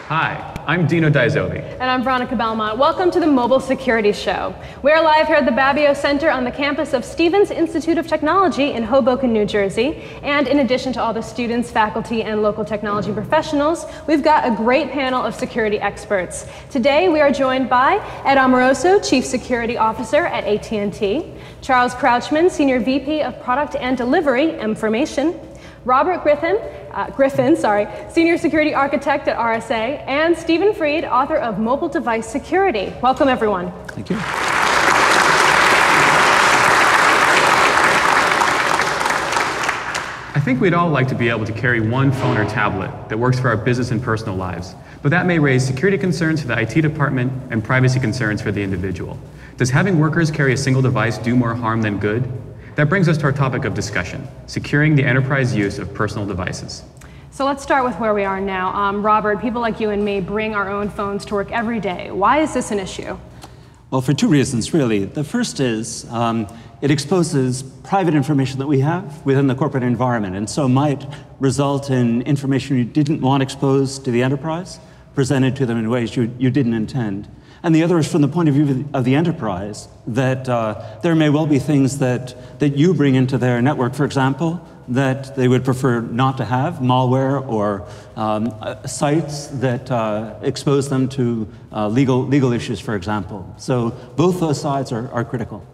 Hi, I'm Dino Dai Zovi. And I'm Veronica Belmont. Welcome to the Mobile Security Show. We're live here at the Babio Center on the campus of Stevens Institute of Technology in Hoboken, New Jersey. And in addition to all the students, faculty, and local technology professionals, we've got a great panel of security experts. Today, we are joined by Ed Amoroso, Chief Security Officer at AT&T, Charles Crouchman, Senior VP of Product and Delivery, Mformation, Robert Griffin, Senior Security Architect at RSA, and Stephen Freed, author of Mobile Device Security. Welcome, everyone. Thank you. I think we'd all like to be able to carry one phone or tablet that works for our business and personal lives, but that may raise security concerns for the IT department and privacy concerns for the individual. Does having workers carry a single device do more harm than good? That brings us to our topic of discussion, securing the enterprise use of personal devices. So let's start with where we are now. Robert, people like you and me bring our own phones to work every day. Why is this an issue? Well, for two reasons, really. The first is it exposes private information that we have within the corporate environment, and so might result in information you didn't want exposed to the enterprise, presented to them in ways you didn't intend. And the other is from the point of view of the enterprise, that there may well be things that you bring into their network, for example, that they would prefer not to have, malware or sites that expose them to legal issues, for example. So both those sides are critical.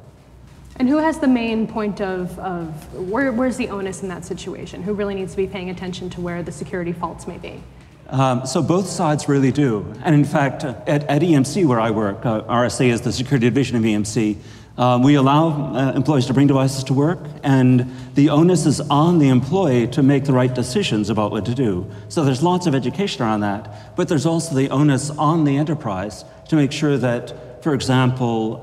And who has the main point of where's the onus in that situation? Who really needs to be paying attention to where the security faults may be? So both sides really do. And in fact, at EMC, where I work, RSA is the security division of EMC, we allow employees to bring devices to work, and the onus is on the employee to make the right decisions about what to do. So there's lots of education around that, but there's also the onus on the enterprise to make sure that, for example,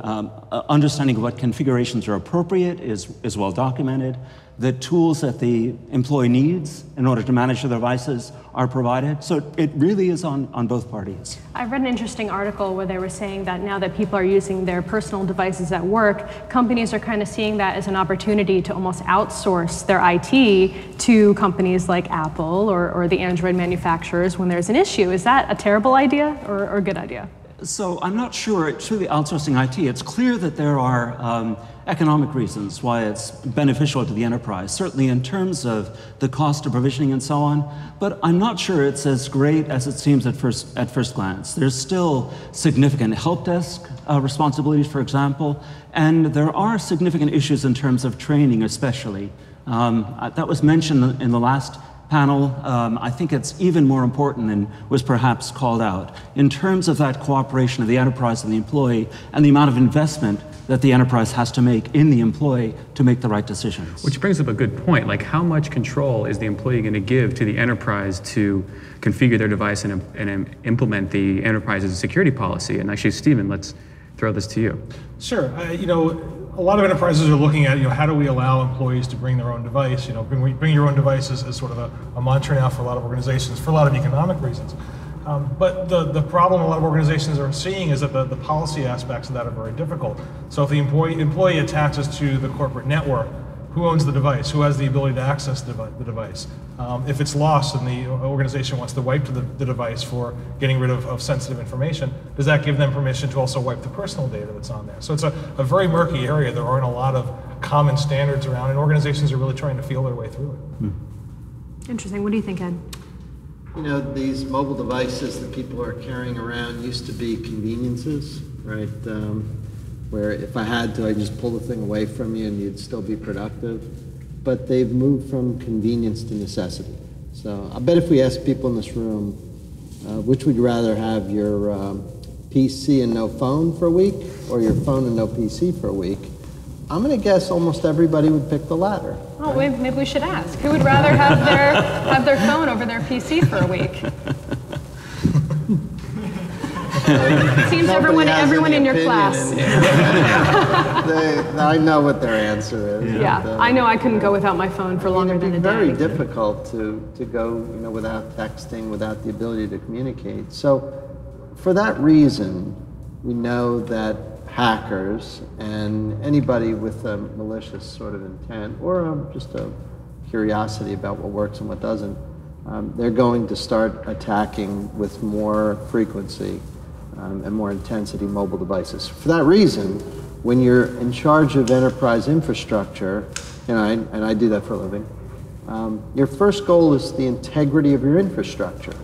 understanding what configurations are appropriate is well documented, the tools that the employee needs in order to manage their devices are provided. So it really is on both parties. I read an interesting article where they were saying that now that people are using their personal devices at work, companies are kind of seeing that as an opportunity to almost outsource their IT to companies like Apple or the Android manufacturers when there's an issue. Is that a terrible idea or a good idea? So I'm not sure it's really outsourcing IT. It's clear that there are economic reasons why it's beneficial to the enterprise, certainly in terms of the cost of provisioning and so on, but I'm not sure it's as great as it seems at first glance. There's still significant help desk responsibilities, for example, and there are significant issues in terms of training especially. That was mentioned in the last panel. I think it's even more important than was perhaps called out in terms of that cooperation of the enterprise and the employee and the amount of investment that the enterprise has to make in the employee to make the right decisions. Which brings up a good point, like how much control is the employee going to give to the enterprise to configure their device and implement the enterprise's security policy? And actually, Stephen, let's throw this to you. Sure. A lot of enterprises are looking at, how do we allow employees to bring their own device? Bring your own device is sort of a mantra now for a lot of organizations for a lot of economic reasons. But the problem a lot of organizations are seeing is that the policy aspects of that are very difficult. So if the employee attaches to the corporate network, who owns the device? Who has the ability to access the device? If it's lost and the organization wants to wipe the device for getting rid of sensitive information, does that give them permission to also wipe the personal data that's on there? So it's a very murky area. There aren't a lot of common standards around, and organizations are really trying to feel their way through it. Interesting. What do you think, Ed? These mobile devices that people are carrying around used to be conveniences, right? Where if I had to, I'd just pull the thing away from you and you'd still be productive. But they've moved from convenience to necessity. So I bet if we asked people in this room, which would you rather have, your PC and no phone for a week or your phone and no PC for a week? I'm going to guess almost everybody would pick the latter. Oh, right? Maybe we should ask. Who would rather have their phone over their PC for a week? It seems everyone in your class. I know what their answer is. Yeah, I know I couldn't go without my phone for longer than a day. It's very difficult to go without texting, without the ability to communicate. So for that reason, we know that hackers and anybody with a malicious sort of intent or just a curiosity about what works and what doesn't they're going to start attacking with more frequency and more intensity mobile devices. For that reason, when you're in charge of enterprise infrastructure, and I do that for a living, your first goal is the integrity of your infrastructure.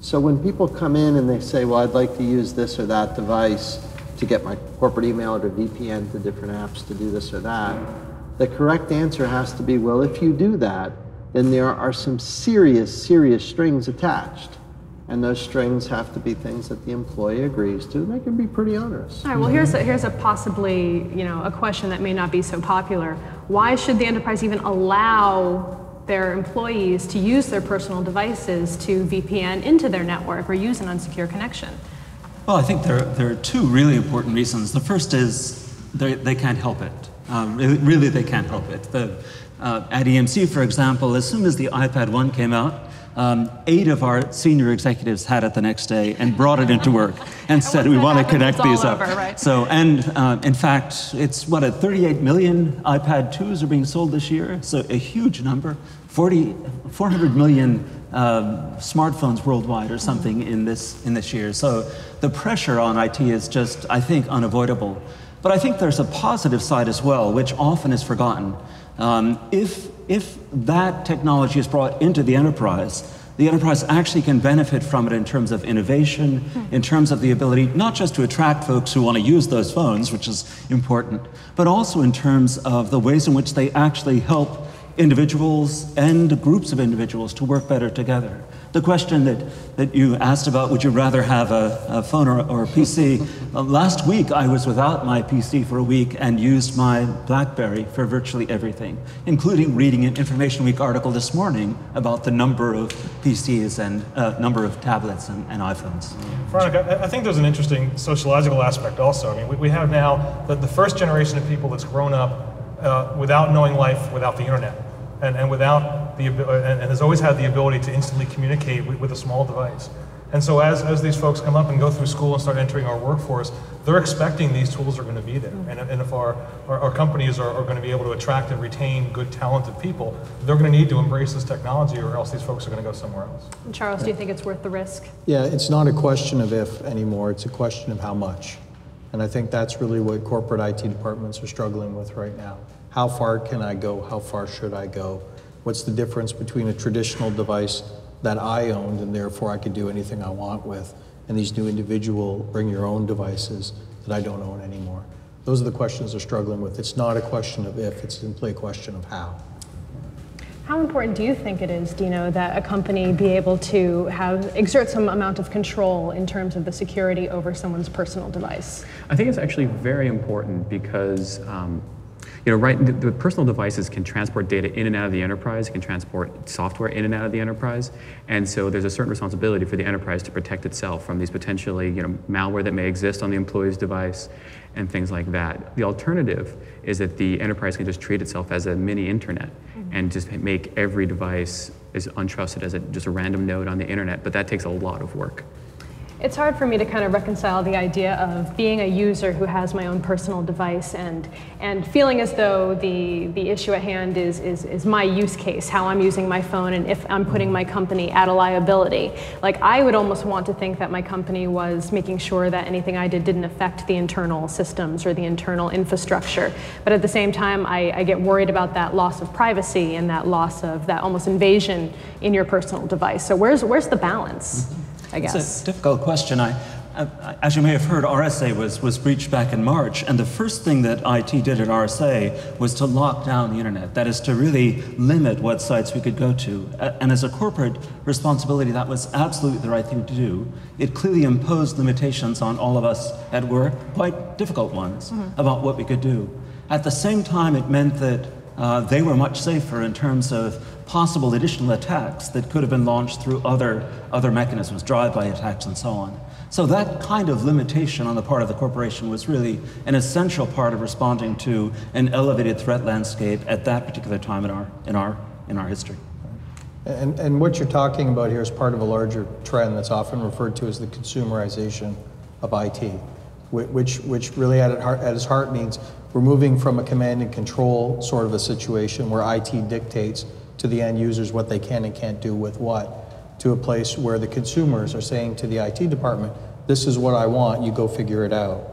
So when people come in and they say, well, I'd like to use this or that device to get my corporate email or to VPN to different apps to do this or that, the correct answer has to be, well, if you do that, then there are some serious, serious strings attached. And those strings have to be things that the employee agrees to, and they can be pretty onerous. All right, well, here's a possibly, a question that may not be so popular. Why should the enterprise even allow their employees to use their personal devices to VPN into their network or use an unsecure connection? Well, I think there are two really important reasons. The first is they can't help it. Really, they can't help it. At EMC, for example, as soon as the iPad 1 came out, 8 of our senior executives had it the next day and brought it into work and said, we want to connect these up. Right? So, in fact, it's what, 38 million iPad 2s are being sold this year, so a huge number. 400 million smartphones worldwide or something in this year. So the pressure on IT is just, I think, unavoidable. But I think there's a positive side as well, which often is forgotten. If that technology is brought into the enterprise actually can benefit from it in terms of innovation, in terms of the ability not just to attract folks who want to use those phones, which is important, but also in terms of the ways in which they actually help individuals and groups of individuals to work better together. The question that you asked about, would you rather have a phone or a PC? Last week, I was without my PC for a week and used my BlackBerry for virtually everything, including reading an Information Week article this morning about the number of PCs and number of tablets and iPhones. Veronica, I think there's an interesting sociological aspect also. I mean, we have now the first generation of people that's grown up without knowing life without the internet. And without and has always had the ability to instantly communicate with a small device. And so as these folks come up and go through school and start entering our workforce, they're expecting these tools are going to be there. And if our companies are going to be able to attract and retain good, talented people, they're going to need to embrace this technology, or else these folks are going to go somewhere else. And Charles, do you think it's worth the risk? Yeah, it's not a question of if anymore, it's a question of how much. And I think that's really what corporate IT departments are struggling with right now. How far can I go? How far should I go? What's the difference between a traditional device that I owned and therefore I could do anything I want with, and these new individual bring your own devices that I don't own anymore? Those are the questions they're struggling with. It's not a question of if, it's simply a question of how. How important do you think it is, Dino, that a company be able to exert some amount of control in terms of the security over someone's personal device? I think it's actually very important because the personal devices can transport data in and out of the enterprise, it can transport software in and out of the enterprise, and so there's a certain responsibility for the enterprise to protect itself from these potentially, malware that may exist on the employee's device and things like that. The alternative is that the enterprise can just treat itself as a mini internet and just make every device as untrusted as just a random node on the internet, but that takes a lot of work. It's hard for me to kind of reconcile the idea of being a user who has my own personal device and feeling as though the issue at hand is my use case, how I'm using my phone, and if I'm putting my company at a liability. Like, I would almost want to think that my company was making sure that anything I did didn't affect the internal systems or the internal infrastructure. But at the same time, I get worried about that loss of privacy and that loss of that almost invasion in your personal device. So where's the balance? I guess. It's a difficult question. As you may have heard, RSA was breached back in March, and the first thing that IT did at RSA was to lock down the internet. That is, to really limit what sites we could go to. And as a corporate responsibility, that was absolutely the right thing to do. It clearly imposed limitations on all of us at work, quite difficult ones, about what we could do. At the same time, it meant that they were much safer in terms of possible additional attacks that could have been launched through other mechanisms, drive-by attacks and so on. So that kind of limitation on the part of the corporation was really an essential part of responding to an elevated threat landscape at that particular time in our history. And what you're talking about here is part of a larger trend that's often referred to as the consumerization of IT, which really at its heart means we're moving from a command and control sort of a situation where IT dictates to the end users what they can and can't do with what. to a place where the consumers are saying to the IT department, this is what I want, you go figure it out.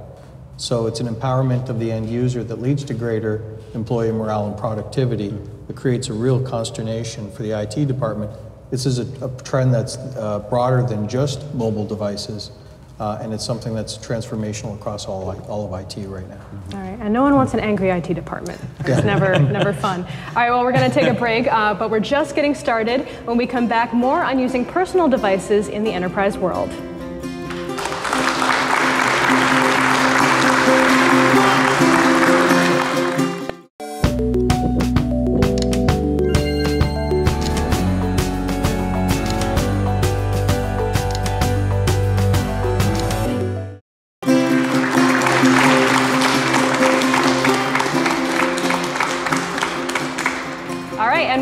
So it's an empowerment of the end user that leads to greater employee morale and productivity. It creates a real consternation for the IT department. This is a trend that's broader than just mobile devices, and it's something that's transformational across all of IT right now. All right, and no one wants an angry IT department. It's never fun. All right, well, we're going to take a break, but we're just getting started. When we come back, more on using personal devices in the enterprise world.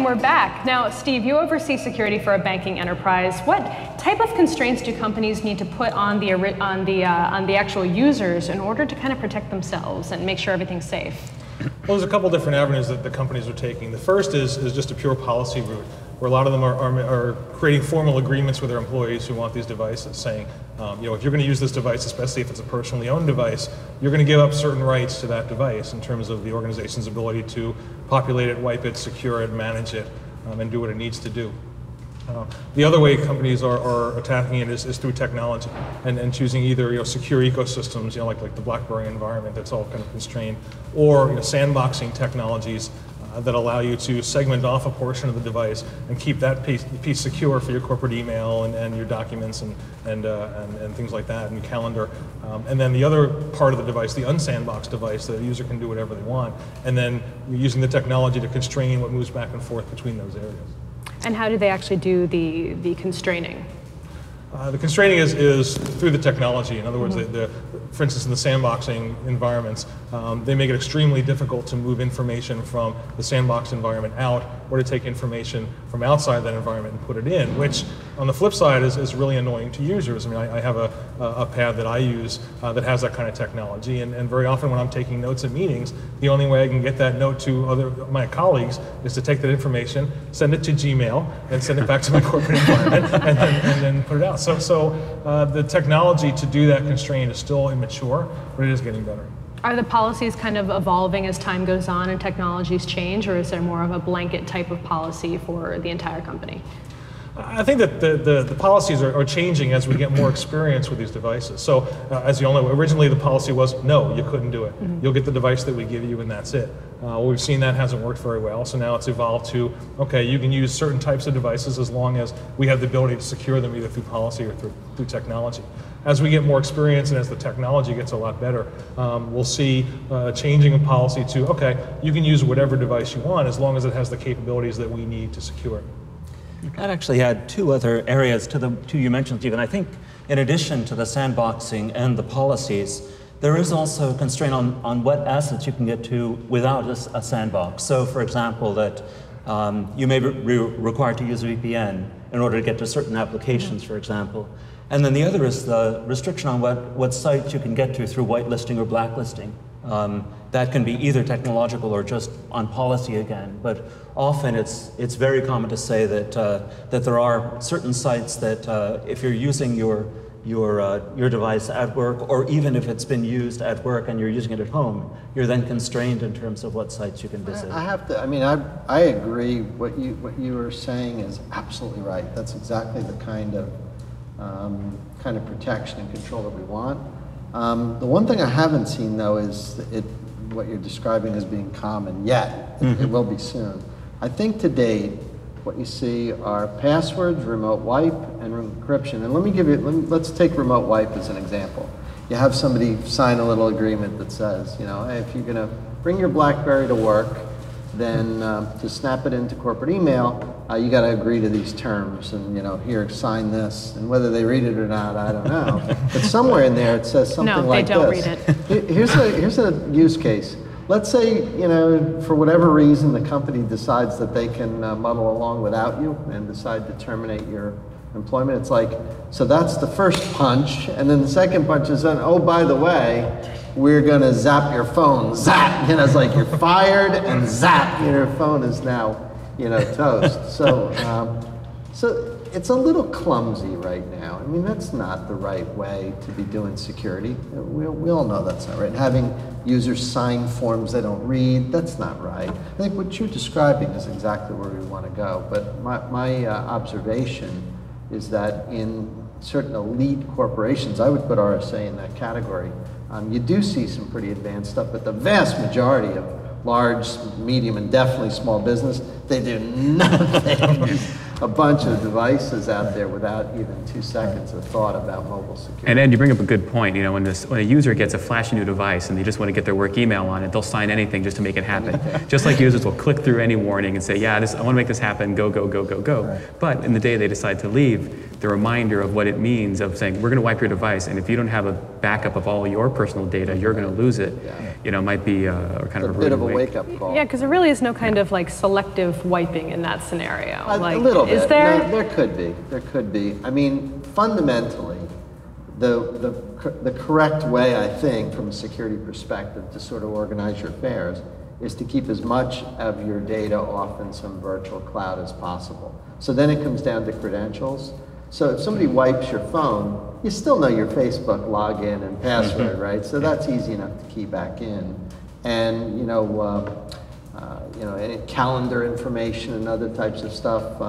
We're back. Now, Steve, you oversee security for a banking enterprise. What type of constraints do companies need to put on the actual users in order to kind of protect themselves and make sure everything's safe? Well, there's a couple different avenues that the companies are taking. The first is just a pure policy route, where a lot of them are creating formal agreements with their employees who want these devices, saying, if you're going to use this device, especially if it's a personally owned device, you're going to give up certain rights to that device in terms of the organization's ability to populate it, wipe it, secure it, manage it, and do what it needs to do. The other way companies are attacking it is through technology and choosing either secure ecosystems, like the BlackBerry environment that's all kind of constrained, or sandboxing technologies that allow you to segment off a portion of the device and keep that piece secure for your corporate email and your documents and things like that, and your calendar. And then the other part of the device, the unsandboxed device, the user can do whatever they want, and then you're using the technology to constrain what moves back and forth between those areas. And how do they actually do the constraining? The constraining is through the technology. In other words, for instance, in the sandboxing environments, they make it extremely difficult to move information from the sandbox environment out, or to take information from outside that environment and put it in, which on the flip side is really annoying to users. I mean, I have a pad that I use that has that kind of technology, and very often when I'm taking notes at meetings, the only way I can get that note to my colleagues is to take that information, send it to Gmail, and send it back to my corporate environment, and then put it out. So the technology to do that constraint is still immature, but it is getting better. Are the policies kind of evolving as time goes on and technologies change, or is there more of a blanket type of policy for the entire company? I think that the policies are changing as we get more experience with these devices. So as you all know, originally the policy was, no, you couldn't do it. You'll get the device that we give you and that's it. We've seen that hasn't worked very well, so now it's evolved to, okay, you can use certain types of devices as long as we have the ability to secure them either through policy or through technology. As we get more experience and as the technology gets a lot better, we'll see changing of policy to, okay, you can use whatever device you want as long as it has the capabilities that we need to secure it. I'd actually add two other areas to the two you mentioned, Stephen. I think in addition to the sandboxing and the policies, there is also a constraint on what assets you can get to without a sandbox. So for example, that you may be required to use a VPN in order to get to certain applications, for example. And then the other is the restriction on what sites you can get to through whitelisting or blacklisting. That can be either technological or just on policy again, but often it's very common to say that that there are certain sites that if you're using your device at work, or even if it's been used at work and you're using it at home, you're then constrained in terms of what sites you can visit. I agree. What you were saying is absolutely right. That's exactly the kind of protection and control that we want. The one thing I haven't seen though is what you're describing as being common yet. It will be soon. I think to date, what you see are passwords, remote wipe, and encryption. And let's take remote wipe as an example. You have somebody sign a little agreement that says, hey, if you're going to bring your BlackBerry to work, then to snap it into corporate email, you got to agree to these terms, and here, sign this. And whether they read it or not, I don't know. But somewhere in there it says something like this. No, they don't read it. Here's a use case. Let's say, for whatever reason, the company decides that they can muddle along without you and decide to terminate your employment. It's like, so that's the first punch, and then the second punch is, oh, by the way, we're going to zap your phone. Zap! It's like you're fired, and zap! Your phone is now, toast. So it's a little clumsy right now. I mean, that's not the right way to be doing security. We all know that's not right. Having users sign forms they don't read, that's not right. I think what you're describing is exactly where we want to go. But my observation is that in certain elite corporations, I would put RSA in that category, you do see some pretty advanced stuff, but the vast majority of large, medium, and definitely small business, they do nothing. A bunch of devices out there without even 2 seconds of thought about mobile security. And Ed, you bring up a good point. You know, when a user gets a flashy new device and they just want to get their work email on it, they'll sign anything just to make it happen. Just like users will click through any warning and say, yeah, I want to make this happen, go, go, go, go, go. Right. But in the day they decide to leave, the reminder of what it means of saying, we're going to wipe your device, and if you don't have a backup of all your personal data, you're going to lose it. Yeah. You know, might be kind of a bit of a wake-up call. Yeah, because there really is no kind of like selective wiping in that scenario. A little bit. Is there? No, there could be. There could be. I mean, fundamentally, the correct way, I think, from a security perspective, to sort of organize your affairs is to keep as much of your data off in some virtual cloud as possible. So then it comes down to credentials. So if somebody wipes your phone, you still know your Facebook login and password, right? So that's easy enough to key back in. And any calendar information and other types of stuff.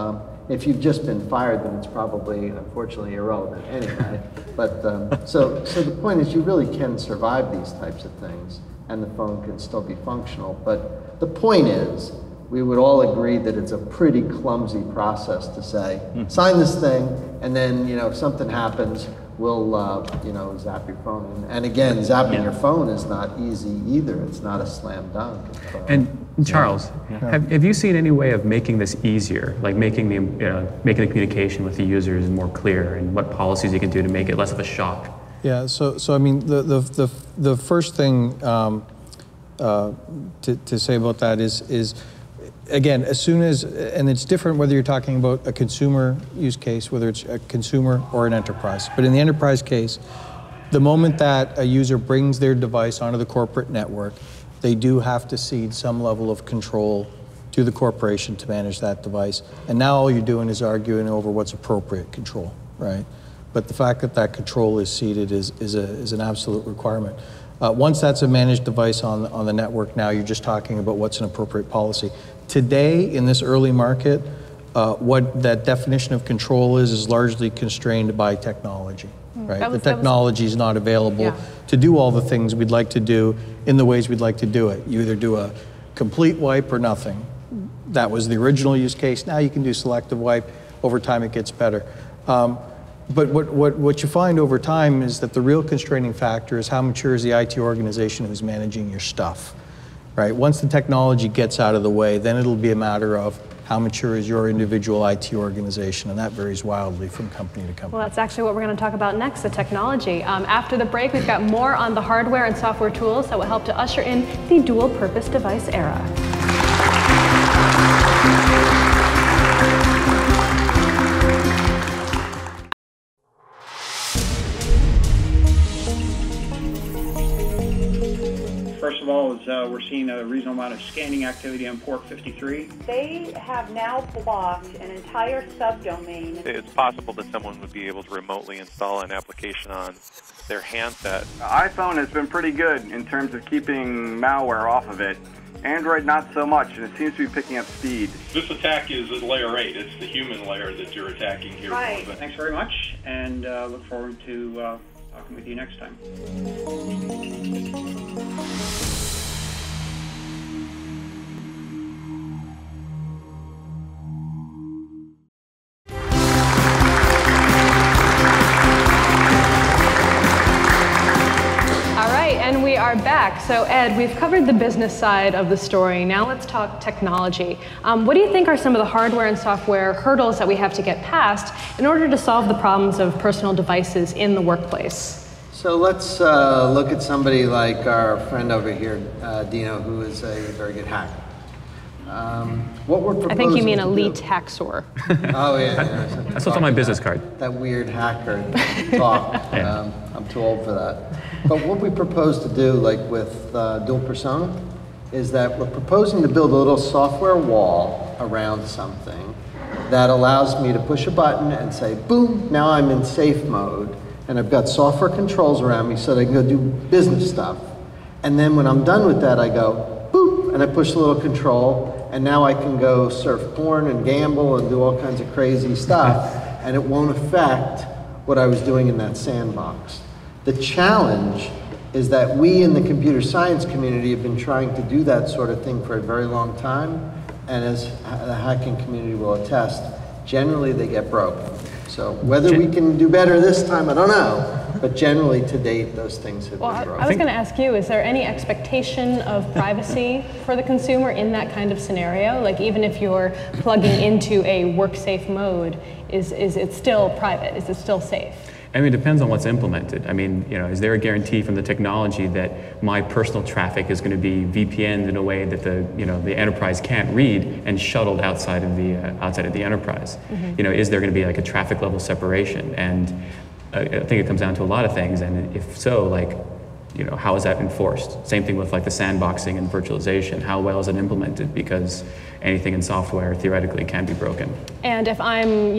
If you've just been fired, then it's probably, unfortunately, irrelevant anyway. But so the point is, you really can survive these types of things, and the phone can still be functional. But the point is, we would all agree that it's a pretty clumsy process to say, sign this thing, and then if something happens, we'll zap your phone. And again, zapping your phone is not easy either. It's not a slam dunk. And Charles, have you seen any way of making this easier, like making the communication with the users more clear, and what policies you can do to make it less of a shock? Yeah. So I mean, the first thing to say about that is again, as soon as, and it's different whether you're talking about a consumer use case, whether it's a consumer or an enterprise. But in the enterprise case, the moment that a user brings their device onto the corporate network, they do have to cede some level of control to the corporation to manage that device. And now all you're doing is arguing over what's appropriate control, right? But the fact that that control is ceded is an absolute requirement. Once that's a managed device on the network, now you're just talking about what's an appropriate policy. Today, in this early market, what that definition of control is largely constrained by technology, right? The technology is not available to do all the things we'd like to do in the ways we'd like to do it. You either do a complete wipe or nothing. That was the original use case. Now you can do selective wipe. Over time, it gets better. But what you find over time is that the real constraining factor is how mature is the IT organization who's managing your stuff, right? Once the technology gets out of the way, then it'll be a matter of how mature is your individual IT organization, and that varies wildly from company to company. Well, that's actually what we're going to talk about next, the technology. After the break, we've got more on the hardware and software tools that will help to usher in the dual-purpose device era. First of all, we're seeing a reasonable amount of scanning activity on port 53. They have now blocked an entire subdomain. It's possible that someone would be able to remotely install an application on their handset. The iPhone has been pretty good in terms of keeping malware off of it. Android, not so much, and it seems to be picking up speed. This attack is at layer 8. It's the human layer that you're attacking here. Right. Thanks very much, and look forward to talking with you next time. And we are back. So Ed, we've covered the business side of the story. Now let's talk technology. What do you think are some of the hardware and software hurdles that we have to get past in order to solve the problems of personal devices in the workplace? So let's look at somebody like our friend over here, Dino, who is a very good hacker. What we're proposing, I think you mean elite hacksaw. Oh yeah, that's what's on my business card. That weird hacker talk. I'm too old for that. But what we propose to do, like with dual persona, is that we're proposing to build a little software wall around something that allows me to push a button and say, boom, now I'm in safe mode. And I've got software controls around me so that I can go do business stuff. And then when I'm done with that, I go, boop, and I push the little control, and now I can go surf porn and gamble and do all kinds of crazy stuff, and it won't affect what I was doing in that sandbox. The challenge is that we in the computer science community have been trying to do that sort of thing for a very long time, and as the hacking community will attest, generally they get broke. So whether we can do better this time, I don't know, but generally to date those things have been broke. I was going to ask you, is there any expectation of privacy for the consumer in that kind of scenario? Like even if you're plugging into a work-safe mode, is it still private? Is it still safe? I mean, it depends on what's implemented. I mean, is there a guarantee from the technology that my personal traffic is going to be VPN'd in a way that the enterprise can't read and shuttled outside of the enterprise? Mm-hmm. Is there going to be like a traffic level separation? And I think it comes down to a lot of things. And if so, like, how is that enforced? Same thing with like the sandboxing and virtualization. How well is it implemented? Because anything in software theoretically can be broken. And if I'm,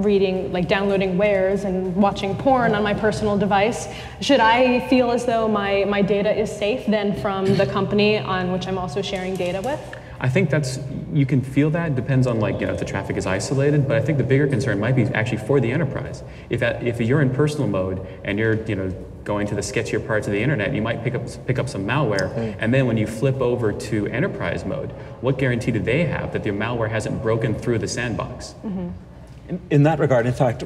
reading, like downloading wares and watching porn on my personal device, should I feel as though my data is safe then from the company on which I'm also sharing data with? I think you can feel that. Depends on if the traffic is isolated, but I think the bigger concern might be actually for the enterprise. If you're in personal mode and you're going to the sketchier parts of the internet, you might pick up some malware, and then when you flip over to enterprise mode, what guarantee do they have that their malware hasn't broken through the sandbox? Mm-hmm. In that regard, in fact,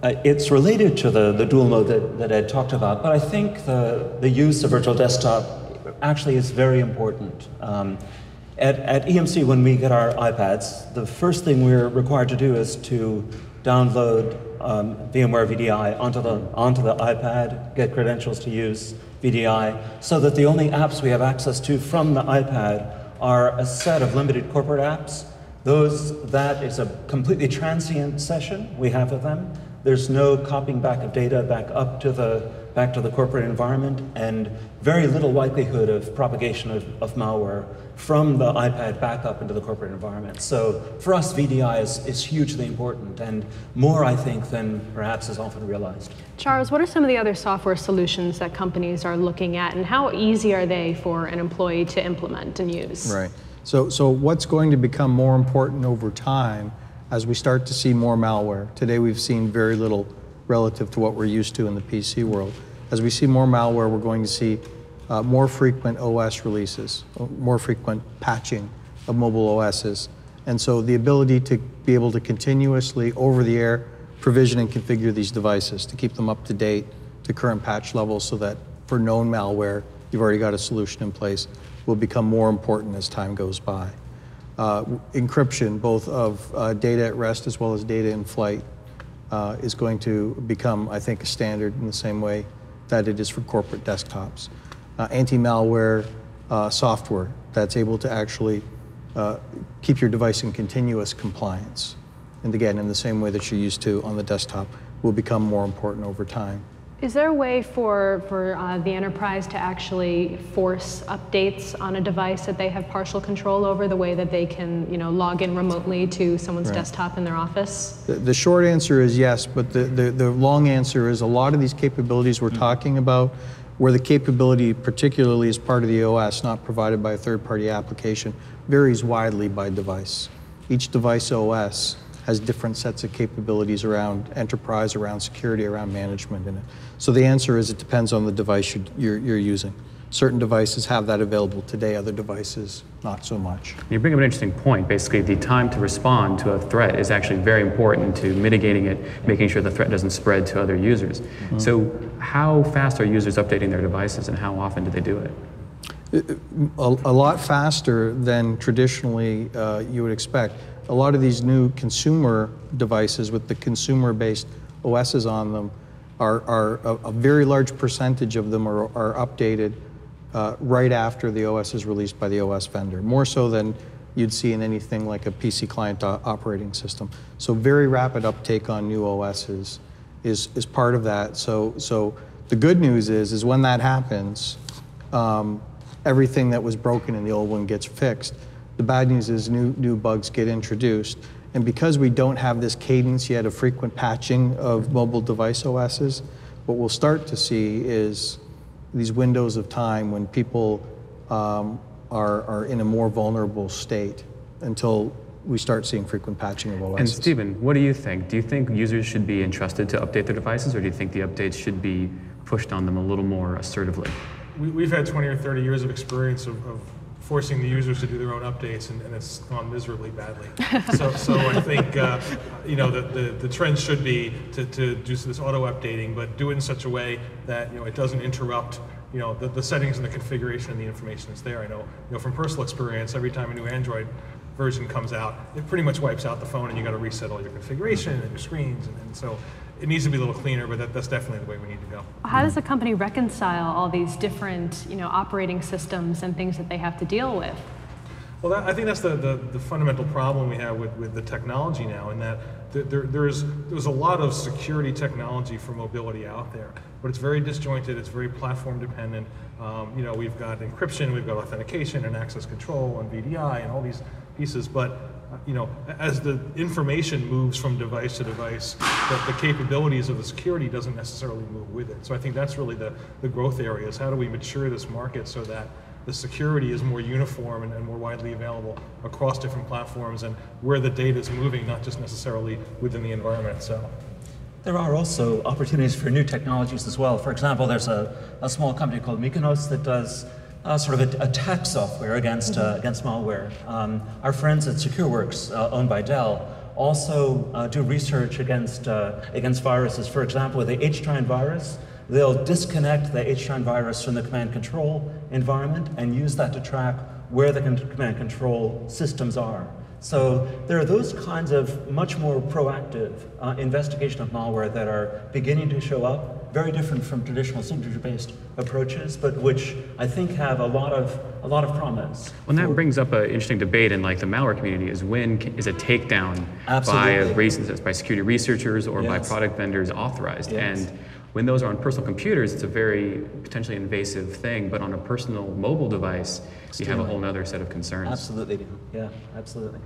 it's related to the dual mode that Ed talked about, but I think the use of virtual desktop actually is very important. At EMC, when we get our iPads, the first thing we're required to do is to download VMware VDI onto the iPad, get credentials to use VDI, so that the only apps we have access to from the iPad are a set of limited corporate apps. That is a completely transient session we have of them. There's no copying back of data back to the corporate environment, and very little likelihood of propagation of malware from the iPad back up into the corporate environment. So for us, VDI is hugely important, and more, I think, than perhaps is often realized. Charles, what are some of the other software solutions that companies are looking at, and how easy are they for an employee to implement and use? Right. So what's going to become more important over time as we start to see more malware? Today we've seen very little relative to what we're used to in the PC world. As we see more malware, we're going to see more frequent OS releases, more frequent patching of mobile OSs. And so the ability to be able to continuously, over the air, provision and configure these devices to keep them up to date to current patch levels so that for known malware, you've already got a solution in place, will become more important as time goes by. Encryption, both of data at rest as well as data in flight, is going to become, I think, a standard in the same way that it is for corporate desktops. Anti-malware software that's able to actually keep your device in continuous compliance. And again, in the same way that you're used to on the desktop, will become more important over time. Is there a way for the enterprise to actually force updates on a device that they have partial control over, the way that they can log in remotely to someone's desktop in their office? The short answer is yes, but the long answer is a lot of these capabilities we're talking about, where the capability particularly is part of the OS, not provided by a third-party application, varies widely by device. Each device OS has different sets of capabilities around enterprise, around security, around management in it. So the answer is it depends on the device you're using. Certain devices have that available today, other devices not so much. You bring up an interesting point. Basically, the time to respond to a threat is actually very important to mitigating it, making sure the threat doesn't spread to other users. Mm-hmm. So how fast are users updating their devices, and how often do they do it? A lot faster than traditionally you would expect. A lot of these new consumer devices with the consumer-based OSs on them are a very large percentage of them are updated right after the OS is released by the OS vendor, more so than you'd see in anything like a PC client operating system. So very rapid uptake on new OSs is part of that. So the good news is when that happens, everything that was broken in the old one gets fixed. The bad news is new bugs get introduced, And because we don't have this cadence yet of frequent patching of mobile device OSs, what we'll start to see is these windows of time when people are in a more vulnerable state until we start seeing frequent patching of OSs. And Stephen, what do you think? Do you think users should be entrusted to update their devices, or do you think the updates should be pushed on them a little more assertively? We've had 20 or 30 years of experience of forcing the users to do their own updates, and it's gone miserably badly. So I think the trend should be to do this auto updating, but do it in such a way that it doesn't interrupt the settings and the configuration and the information that's there. I know from personal experience, every time a new Android version comes out, it pretty much wipes out the phone, and you got to reset all your configuration and your screens, and so it needs to be a little cleaner, but that's definitely the way we need to go. How does a company reconcile all these different operating systems and things that they have to deal with? Well, I think that's the fundamental problem we have with the technology now, in that there's a lot of security technology for mobility out there, but it's very disjointed, it's very platform dependent. We've got encryption, we've got authentication and access control and VDI and all these pieces, but as the information moves from device to device, the capabilities of the security doesn't necessarily move with it. So I think that's really the growth area, is how do we mature this market so that the security is more uniform and more widely available across different platforms, and where the data is moving, not just necessarily within the environment itself. There are also opportunities for new technologies as well. For example, there's a small company called Mykonos that does sort of attack software against malware. Our friends at SecureWorks, owned by Dell, also do research against viruses. For example, with the H-Trine virus, they'll disconnect the H-Trine virus from the command control environment and use that to track where the command control systems are. So there are those kinds of much more proactive investigation of malware that are beginning to show up, very different from traditional signature-based approaches, but which I think have a lot of promise. Well, and that brings up an interesting debate in the malware community: is when is a takedown by security researchers or by product vendors authorized? And when those are on personal computers, it's a very potentially invasive thing, but on a personal mobile device, you have a whole other set of concerns. Absolutely, yeah, absolutely.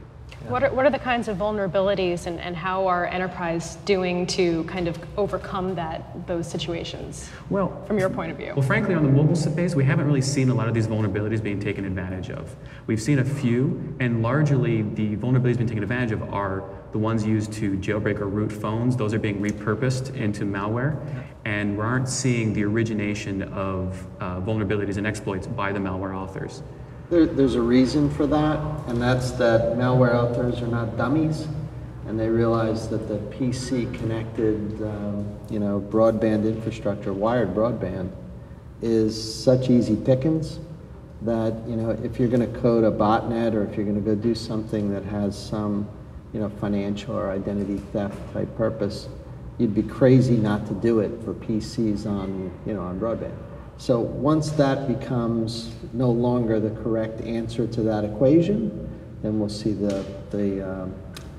Yeah. What are the kinds of vulnerabilities, and how are enterprise doing to kind of overcome those situations, from your point of view? Well, frankly, on the mobile space, we haven't really seen a lot of these vulnerabilities being taken advantage of. We've seen a few, and largely the vulnerabilities being taken advantage of are the ones used to jailbreak or root phones. Those are being repurposed into malware, and we aren't seeing the origination of vulnerabilities and exploits by the malware authors. There's a reason for that, and that's that malware authors are not dummies, and they realize that the PC-connected, broadband infrastructure, wired broadband, is such easy pickings that if you're going to code a botnet, or if you're going to go do something that has some financial or identity theft type purpose, you'd be crazy not to do it for PCs on broadband. So once that becomes no longer the correct answer to that equation, then we'll see the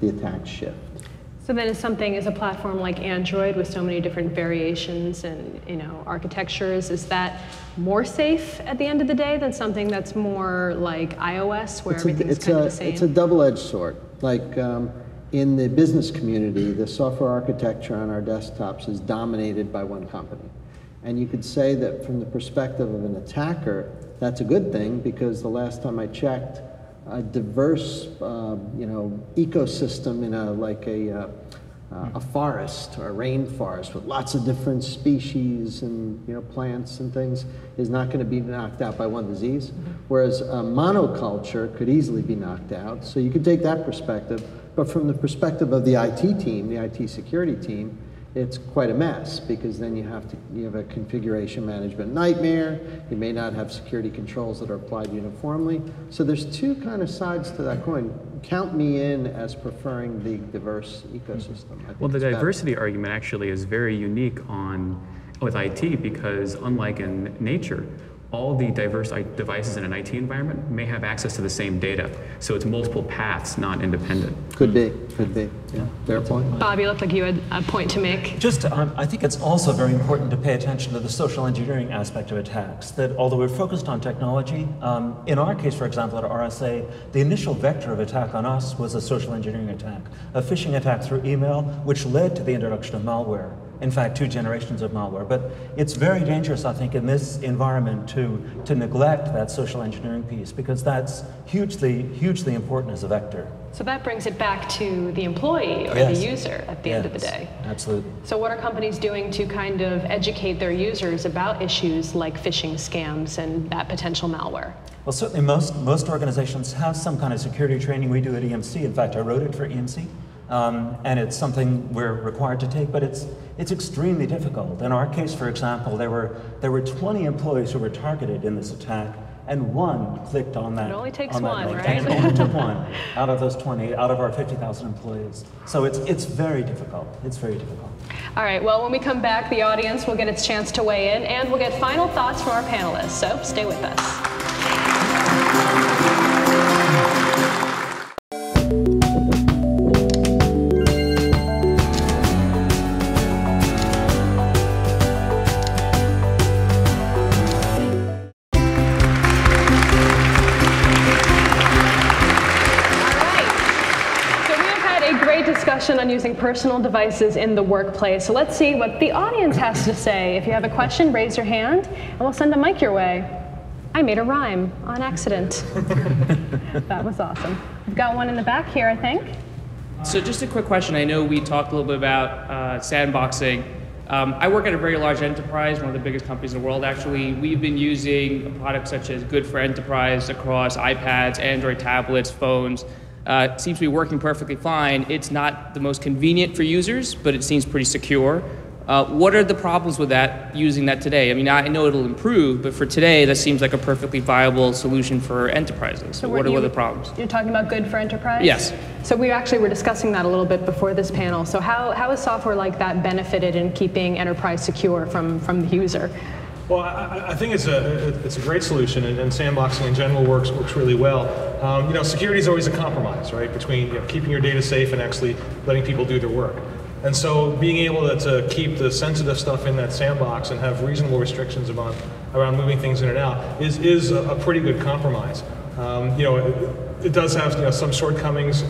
attack shift. So then is a platform like Android with so many different variations and architectures, is that more safe at the end of the day than something that's more like iOS, where everything's kind of the same? It's a double-edged sword. Like in the business community, the software architecture on our desktops is dominated by one company. And you could say that from the perspective of an attacker, that's a good thing, because the last time I checked, a diverse ecosystem in a forest or a rainforest with lots of different species and plants and things is not going to be knocked out by one disease, whereas a monoculture could easily be knocked out. So you could take that perspective, but from the perspective of the IT team, the IT security team, it's quite a mess, because then you have a configuration management nightmare. You may not have security controls that are applied uniformly. So there's two kind of sides to that coin. Count me in as preferring the diverse ecosystem. Well, the diversity argument actually is very unique with IT, because unlike in nature, all the diverse devices in an IT environment may have access to the same data. So it's multiple paths, not independent. Could be. Yeah, fair point. Bob, you look like you had a point to make. Just, I think it's also very important to pay attention to the social engineering aspect of attacks. That although we're focused on technology, in our case, for example, at RSA, the initial vector of attack on us was a social engineering attack, a phishing attack through email, which led to the introduction of malware. In fact, 2 generations of malware. But it's very dangerous, I think, in this environment to neglect that social engineering piece, because that's hugely, hugely important as a vector. So that brings it back to the employee or the user at the end of the day. Absolutely. So what are companies doing to kind of educate their users about issues like phishing scams and that potential malware? Well, certainly most organizations have some kind of security training. We do at EMC. In fact, I wrote it for EMC. And it's something we're required to take, but it's extremely difficult. In our case, for example, there were 20 employees who were targeted in this attack, and 1 clicked on that. It only takes on one, link. right? And it only took 1 out of those 20, out of our 50,000 employees. So it's very difficult. It's very difficult. All right, well, when we come back, the audience will get its chance to weigh in, and we'll get final thoughts from our panelists, so stay with us. On using personal devices in the workplace. So let's see what the audience has to say. If you have a question, raise your hand and we'll send a mic your way. I made a rhyme on accident. That was awesome. We've got one in the back here, I think. So just a quick question. I know we talked a little bit about sandboxing. I work at a very large enterprise, one of the biggest companies in the world actually. We've been using products such as Good for Enterprise across iPads, Android tablets, phones. It seems to be working perfectly fine. It's not the most convenient for users, but it seems pretty secure. What are the problems with that, using that today? I mean, I know it'll improve, but for today, that seems like a perfectly viable solution for enterprises. So what are the problems? You're talking about Good for Enterprise? Yes. So we actually were discussing that a little bit before this panel. So how has software like that benefited in keeping enterprise secure from the user? Well, I think it's a great solution, and sandboxing in general works really well. Security is always a compromise, right, between keeping your data safe and actually letting people do their work. And so being able to keep the sensitive stuff in that sandbox and have reasonable restrictions around moving things in and out is a pretty good compromise. It does have some shortcomings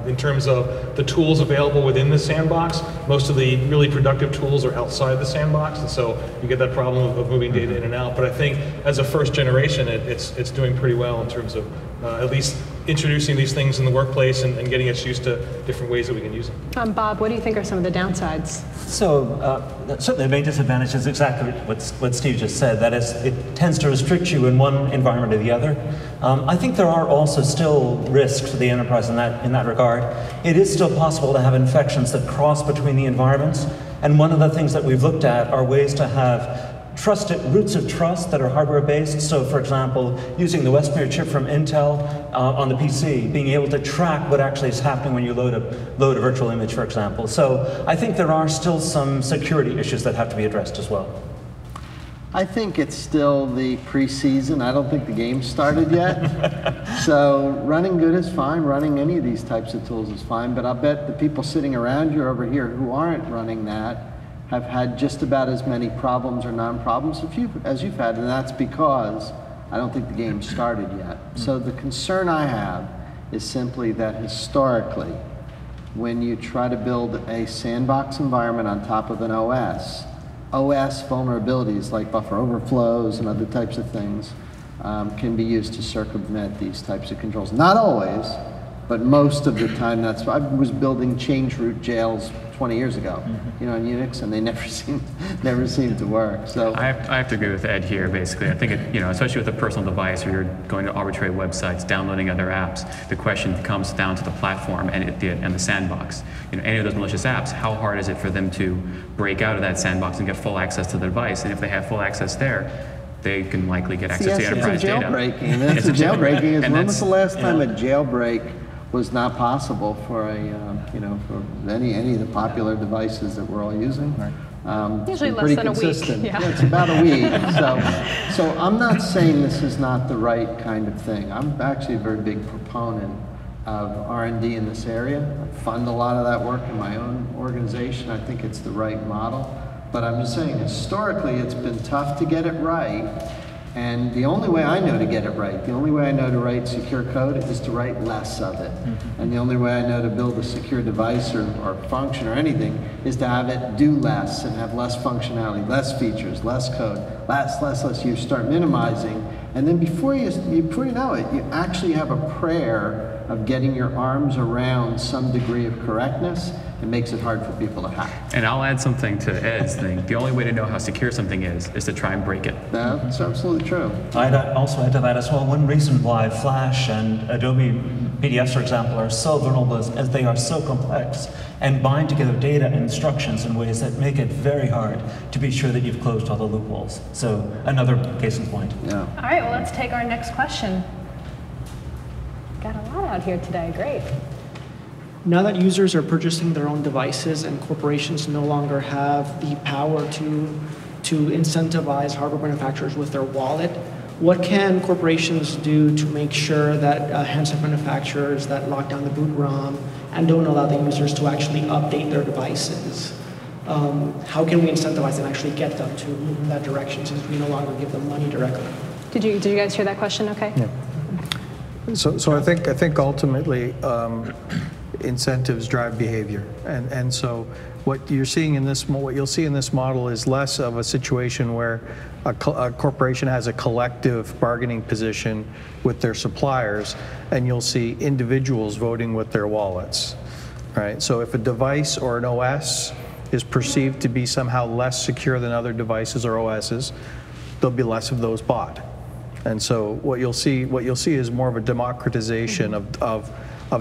in terms of the tools available within the sandbox. Most of the really productive tools are outside the sandbox, and so you get that problem of moving data in and out. But I think as a first generation, it's doing pretty well in terms of at least introducing these things in the workplace and getting us used to different ways that we can use them. Bob, what do you think are some of the downsides? So certainly the main disadvantage is exactly what Steve just said. That is, it tends to restrict you in one environment or the other. I think there are also still risks to the enterprise in that regard. It is still possible to have infections that cross between the environments. And one of the things that we've looked at are ways to have trusted roots of trust that are hardware-based. So, for example, using the Westmere chip from Intel on the PC, being able to track what actually is happening when you load a virtual image, for example. So, I think there are still some security issues that have to be addressed as well. I think it's still the preseason. I don't think the game started yet. So running good is fine. Running any of these types of tools is fine. But I'll bet the people sitting around you over here who aren't running that have had just about as many problems or non-problems as you've had, and that's because I don't think the game started yet. So the concern I have is simply that historically, when you try to build a sandbox environment on top of an OS vulnerabilities like buffer overflows and other types of things can be used to circumvent these types of controls. Not always, but most of the time. That's I was building change root jails 20 years ago, in Unix, and they never seemed to work. So I have to agree with Ed here. Basically, I think especially with a personal device where you're going to arbitrate websites, downloading other apps, the question comes down to the platform and the sandbox. Any of those malicious apps, how hard is it for them to break out of that sandbox and get full access to the device? And if they have full access there, they can likely get access to enterprise data. Jailbreaking. That's jailbreaking. When was the last time a jailbreak was not possible for for any of the popular devices that we're all using? Right. Usually less pretty than consistent. a week. Yeah, it's about a week. So I'm not saying this is not the right kind of thing. I'm actually a very big proponent of R&D in this area. I fund a lot of that work in my own organization. I think it's the right model. But I'm just saying, historically, it's been tough to get it right. And the only way I know to get it right, the only way I know to write secure code is to write less of it. And the only way I know to build a secure device or function or anything is to have it do less and have less functionality, less features, less code, less. You start minimizing, and then before you know it, you actually have a prayer of getting your arms around some degree of correctness. It makes it hard for people to hack. And I'll add something to Ed's thing. The only way to know how secure something is to try and break it. That's absolutely true. I'd also add to that as well, one reason why Flash and Adobe PDFs, for example, are so vulnerable as they are so complex and bind together data and instructions in ways that make it very hard to be sure that you've closed all the loopholes. So another case in point. Yeah. All right, well, let's take our next question. Got a lot out here today, great. Now that users are purchasing their own devices and corporations no longer have the power to incentivize hardware manufacturers with their wallet, what can corporations do to make sure that handset manufacturers that lock down the boot ROM and don't allow the users to actually update their devices? How can we incentivize and actually get them to move in that direction since we no longer give them money directly? Did you guys hear that question? Okay. Yeah. So I think ultimately incentives drive behavior, and so what you'll see in this model is less of a situation where a corporation has a collective bargaining position with their suppliers, and you'll see individuals voting with their wallets, right? So if a device or an OS is perceived to be somehow less secure than other devices or OSs, there'll be less of those bought. And so what you'll see is more of a democratization of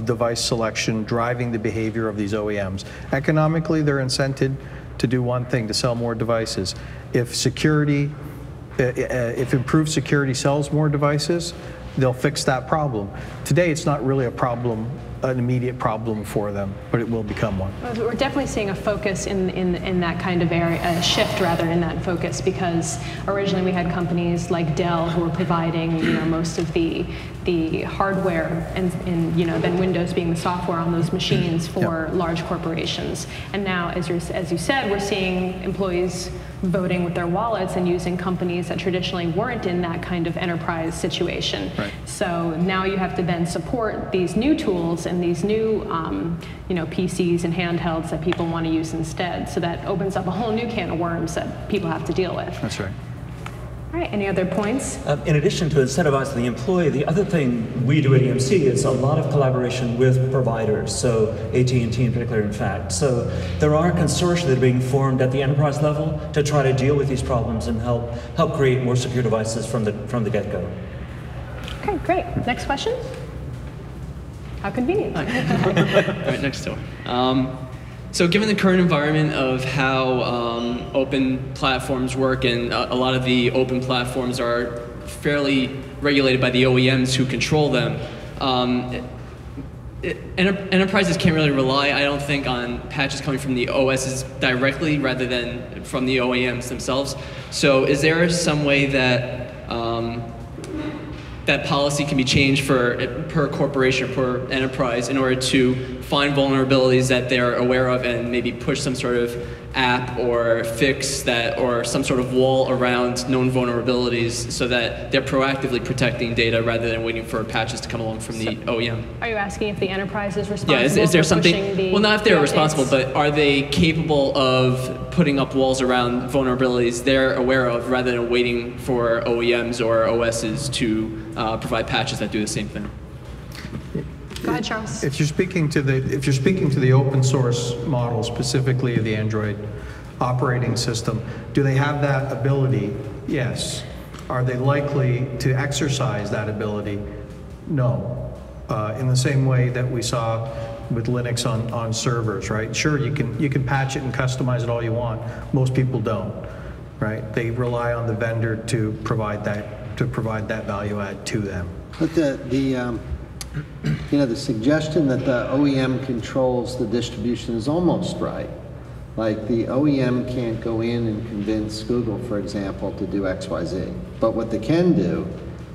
device selection driving the behavior of these OEMs. Economically, they're incented to do one thing, to sell more devices. If improved security sells more devices, they'll fix that problem. Today, it's not really a problem, an immediate problem for them, but it will become one. We're definitely seeing a focus in that kind of area, a shift rather in that focus, because originally we had companies like Dell who were providing, most of the hardware and then Windows being the software on those machines for large corporations. And now, as you said, we're seeing employees voting with their wallets and using companies that traditionally weren't in that kind of enterprise situation. Right. So now you have to then support these new tools and these new PCs and handhelds that people want to use instead. So that opens up a whole new can of worms that people have to deal with. That's right. All right, any other points? In addition to incentivizing the employee, the other thing we do at EMC is a lot of collaboration with providers, so AT&T in particular, in fact. So there are consortia that are being formed at the enterprise level to try to deal with these problems and help create more secure devices from the get-go. Okay, great. Next question. How convenient. All right, next door. So given the current environment of how open platforms work, and a lot of the open platforms are fairly regulated by the OEMs who control them, enterprises can't really rely, I don't think, on patches coming from the OSs directly rather than from the OEMs themselves. So is there some way that that policy can be changed per corporation, per enterprise, in order to find vulnerabilities that they're aware of and maybe push some sort of app or fix that, or some sort of wall around known vulnerabilities so that they're proactively protecting data rather than waiting for patches to come along from the OEM? Are you asking if the enterprise is responsible? Yeah, is there for something, well, not if they're responsible, but are they capable of putting up walls around vulnerabilities they're aware of rather than waiting for OEMs or OSs to provide patches that do the same thing? Go ahead, Charles. If you're speaking to the open source model, specifically the Android operating system, do they have that ability? Yes. Are they likely to exercise that ability? No. In the same way that we saw with Linux on servers, right? Sure, you can patch it and customize it all you want. Most people don't, right? They rely on the vendor to provide that value add to them. But the suggestion that the OEM controls the distribution is almost right. Like the OEM can't go in and convince Google, for example, to do XYZ. But what they can do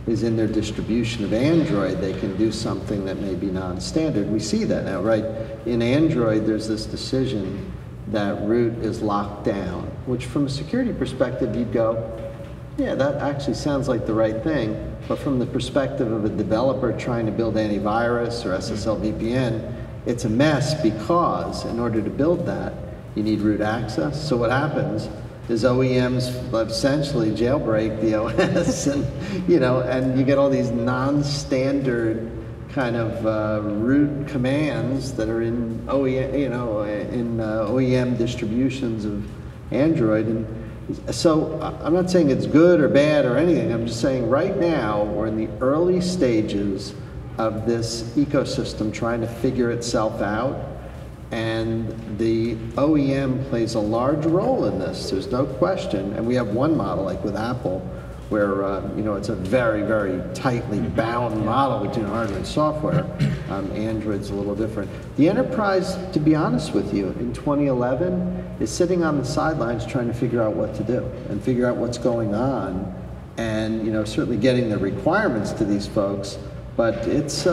is in their distribution of Android, they can do something that may be non-standard. We see that now, right? In Android, there's this decision that root is locked down, which from a security perspective, you'd go, yeah, that actually sounds like the right thing. But from the perspective of a developer trying to build antivirus or SSL VPN, it's a mess because in order to build that, you need root access. So what happens is OEMs essentially jailbreak the OS, and and you get all these non-standard kind of root commands that are in OEM distributions of Android. And so I'm not saying it's good or bad or anything. I'm just saying right now we're in the early stages of this ecosystem trying to figure itself out. And the OEM plays a large role in this, there's no question. And we have one model, like with Apple, where it's a very, very tightly bound model between hardware and software. Android's a little different. The enterprise, to be honest with you, in 2011, is sitting on the sidelines trying to figure out what to do and figure out what's going on, and certainly getting the requirements to these folks. But it's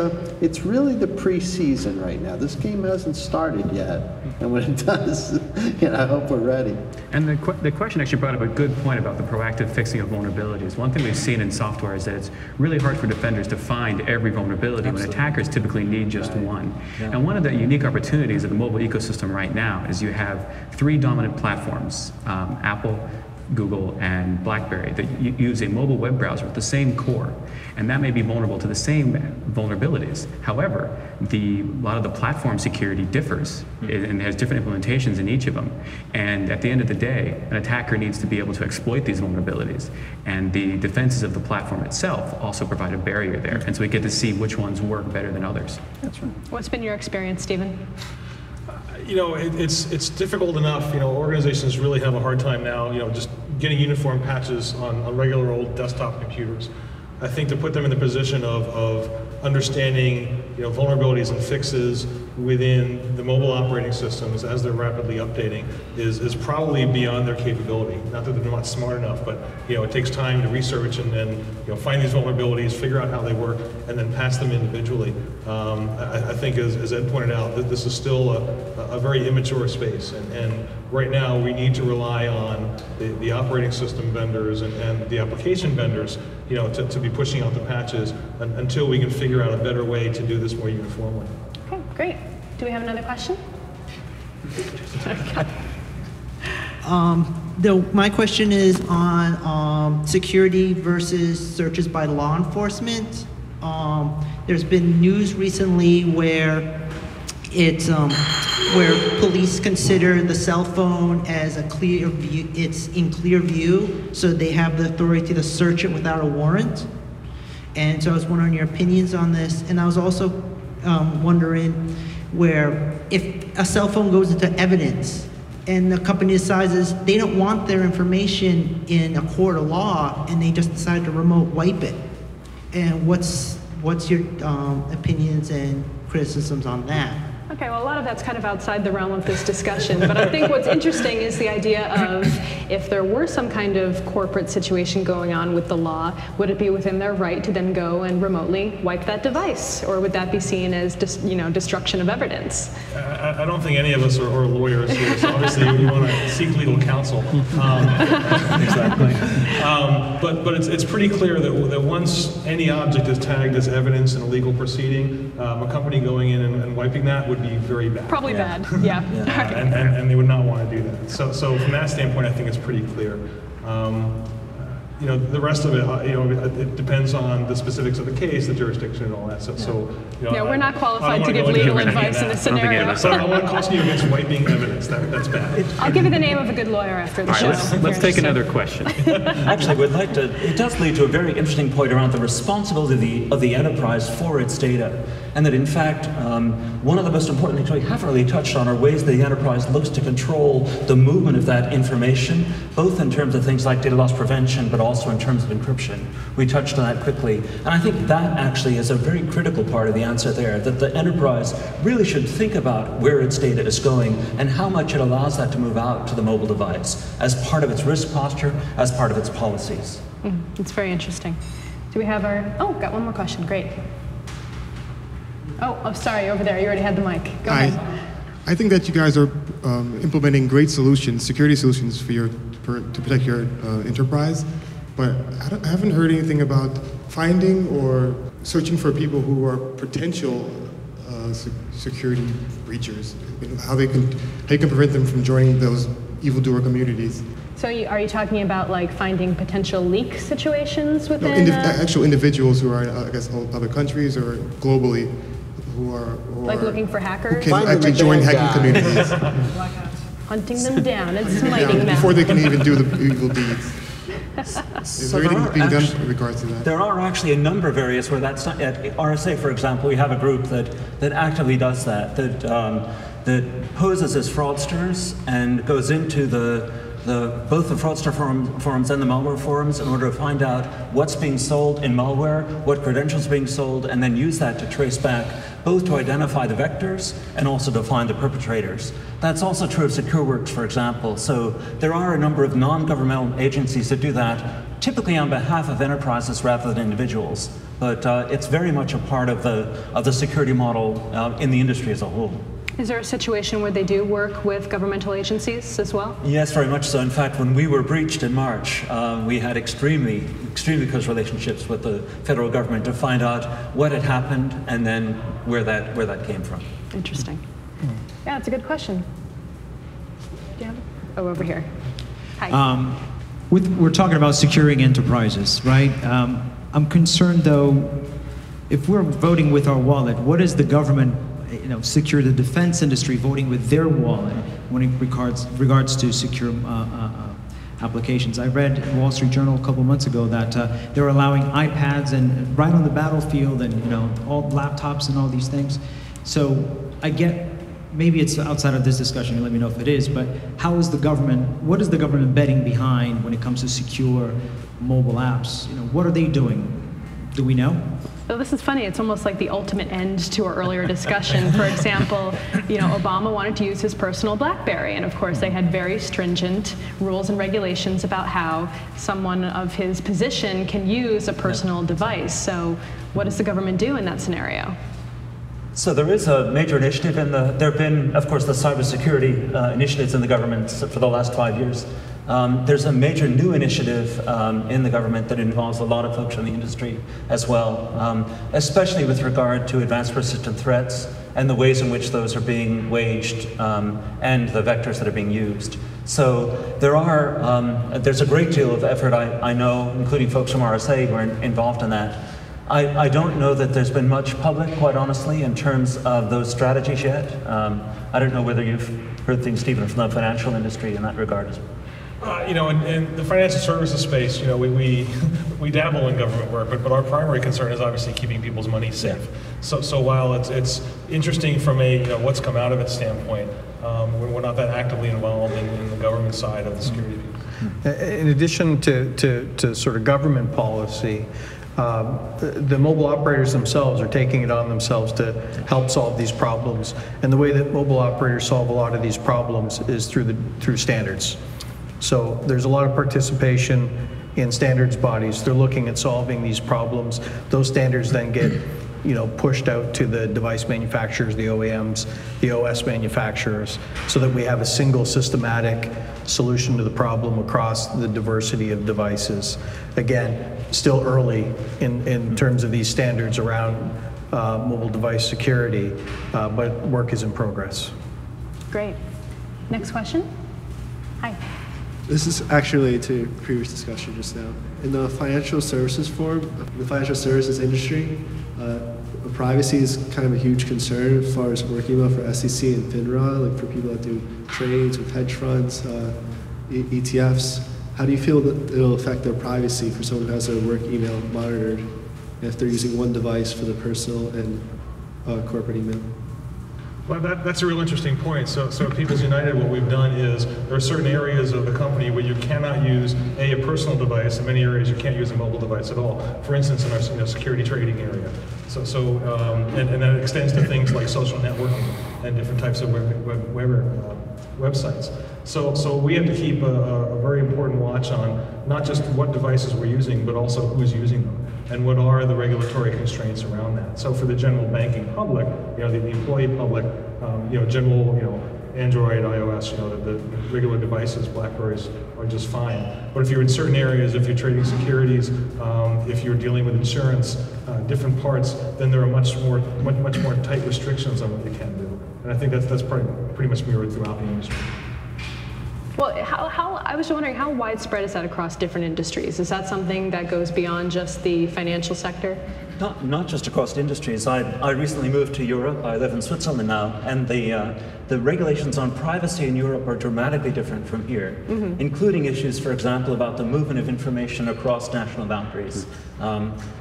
really the preseason right now. This game hasn't started yet, and when it does, I hope we're ready. And the question actually brought up a good point about the proactive fixing of vulnerabilities. One thing we've seen in software is that it's really hard for defenders to find every vulnerability when attackers typically need just one. Yeah. And one of the unique opportunities of the mobile ecosystem right now is you have three dominant platforms, Apple, Google, and BlackBerry, that use a mobile web browser with the same core, and that may be vulnerable to the same vulnerabilities. However, a lot of the platform security differs and has different implementations in each of them. And at the end of the day, an attacker needs to be able to exploit these vulnerabilities, and the defenses of the platform itself also provide a barrier there. And so we get to see which ones work better than others. That's right. What's been your experience, Stephen? It's difficult enough. Organizations really have a hard time now, just getting uniform patches on regular old desktop computers. I think to put them in the position of understanding, vulnerabilities and fixes within the mobile operating systems as they're rapidly updating is probably beyond their capability. Not that they're not smart enough, but it takes time to research and find these vulnerabilities, figure out how they work, and then patch them individually. I think, as Ed pointed out, that this is still a very immature space, and right now we need to rely on the operating system vendors and the application vendors, to be pushing out the patches until we can figure out a better way to do this more uniformly. Okay, great. Do we have another question? My question is on security versus searches by law enforcement. There's been news recently where it's where police consider the cell phone as a clear view. It's in clear view, so they have the authority to search it without a warrant. And so I was wondering your opinions on this. And I was also wondering where if a cell phone goes into evidence and the company decides they don't want their information in a court of law and they just decide to remote wipe it. And what's your opinions and criticisms on that? Okay, well, a lot of that's kind of outside the realm of this discussion, but I think what's interesting is the idea of if there were some kind of corporate situation going on with the law, would it be within their right to then go and remotely wipe that device, or would that be seen as destruction of evidence? I don't think any of us are lawyers here, so obviously we want to seek legal counsel. Exactly. But it's pretty clear that once any object is tagged as evidence in a legal proceeding, a company going in and wiping that would be very bad. Probably bad, yeah. And they would not want to do that. So from that standpoint, I think it's pretty clear. The rest of it, it depends on the specifics of the case, the jurisdiction, and all that. We're not qualified to give legal advice in this scenario. So I want to caution you against wiping evidence. That's bad. I'll give you the name of a good lawyer after the show. Let's take another question. Actually, we'd like to. It does lead to a very interesting point around the responsibility of the enterprise for its data. and that in fact, one of the most important things we haven't really touched on are ways the enterprise looks to control the movement of that information, both in terms of things like data loss prevention, but also in terms of encryption. We touched on that quickly, and I think that actually is a very critical part of the answer there, that the enterprise really should think about where its data is going and how much it allows that to move out to the mobile device as part of its risk posture, as part of its policies. It's very interesting. Do we have got one more question, great. Oh, sorry, over there, you already had the mic. Go ahead. I think that you guys are implementing great solutions, security solutions to protect your enterprise, but I haven't heard anything about finding or searching for people who are potential security breachers, how you can prevent them from joining those evildoer communities. So are you talking about like finding potential leak situations within? Actual individuals who are in, I guess, other countries or globally, who are like looking for hackers? Who can actually join hacking communities. Hunting them down and smiting them. Before they can even do the evil deeds. Is there anything being done in regards to that? There are actually a number of areas where that's not, at RSA, for example, we have a group that actively does that poses as fraudsters and goes into both the fraudster forums and the malware forums in order to find out what's being sold in malware, what credentials are being sold, and then use that to trace back, both to identify the vectors and also to find the perpetrators. That's also true of SecureWorks, for example. So there are a number of non-governmental agencies that do that, typically on behalf of enterprises rather than individuals. But it's very much a part of the security model in the industry as a whole. Is there a situation where they do work with governmental agencies as well? Yes, very much so. In fact, when we were breached in March, we had extremely close relationships with the federal government to find out what had happened and then where that came from. Interesting. Yeah, it's a good question. Do you have it? Oh, over here. Hi. We're talking about securing enterprises, right? I'm concerned, though, if we're voting with our wallet, what is the government secure the defense industry voting with their wallet when it regards to secure applications? I read in Wall Street Journal a couple months ago that they're allowing iPads and right on the battlefield and all laptops and all these things. So I get maybe it's outside of this discussion. Let me know if it is. But what is the government betting behind when it comes to secure mobile apps? What are they doing? Do we know? So this is funny. It's almost like the ultimate end to our earlier discussion. For example, Obama wanted to use his personal BlackBerry, and of course they had very stringent rules and regulations about how someone of his position can use a personal device. So what does the government do in that scenario? So there is a major initiative there have been, of course, the cybersecurity initiatives in the government for the last 5 years. There's a major new initiative in the government that involves a lot of folks in the industry as well, especially with regard to advanced persistent threats and the ways in which those are being waged and the vectors that are being used. So there's a great deal of effort, I know, including folks from RSA who are involved in that. I don't know that there's been much public, quite honestly, in terms of those strategies yet. I don't know whether you've heard things, Stephen, from the financial industry in that regard as well. In the financial services space, we dabble in government work, but our primary concern is obviously keeping people's money safe. So while it's interesting from a what's come out of it standpoint, we're not that actively involved in the government side of the security piece. In addition to sort of government policy, the mobile operators themselves are taking it on themselves to help solve these problems. And the way that mobile operators solve a lot of these problems is through standards. So there's a lot of participation in standards bodies. They're looking at solving these problems. Those standards then get pushed out to the device manufacturers, the OEMs, the OS manufacturers, so that we have a single systematic solution to the problem across the diversity of devices. Again, still early in terms of these standards around mobile device security, but work is in progress. Great. Next question. Hi. This is actually to previous discussion just now. In the financial services forum, the financial services industry, privacy is kind of a huge concern as far as work email for SEC and FINRA, like for people that do trades with hedge funds, ETFs. How do you feel that it'll affect their privacy for someone who has their work email monitored if they're using one device for the personal and corporate email. Well, that's a real interesting point. So at People's United, what we've done is there are certain areas of the company where you cannot use a personal device. In many areas, you can't use a mobile device at all. For instance, in our security trading area. And that extends to things like social networking and different types of websites. So we have to keep a very important watch on not just what devices we're using, but also who's using them and what are the regulatory constraints around that. So for the general banking public, the employee public, general, Android, iOS, the regular devices, Blackberries are just fine. But if you're in certain areas, if you're trading securities, if you're dealing with insurance, different parts, then there are much more tight restrictions on what you can do. And I think that's pretty much mirrored throughout the industry. Well, I was wondering, how widespread is that across different industries? Is that something that goes beyond just the financial sector? Not just across industries. I recently moved to Europe. I live in Switzerland now, and the regulations on privacy in Europe are dramatically different from here, including issues, for example, about the movement of information across national boundaries.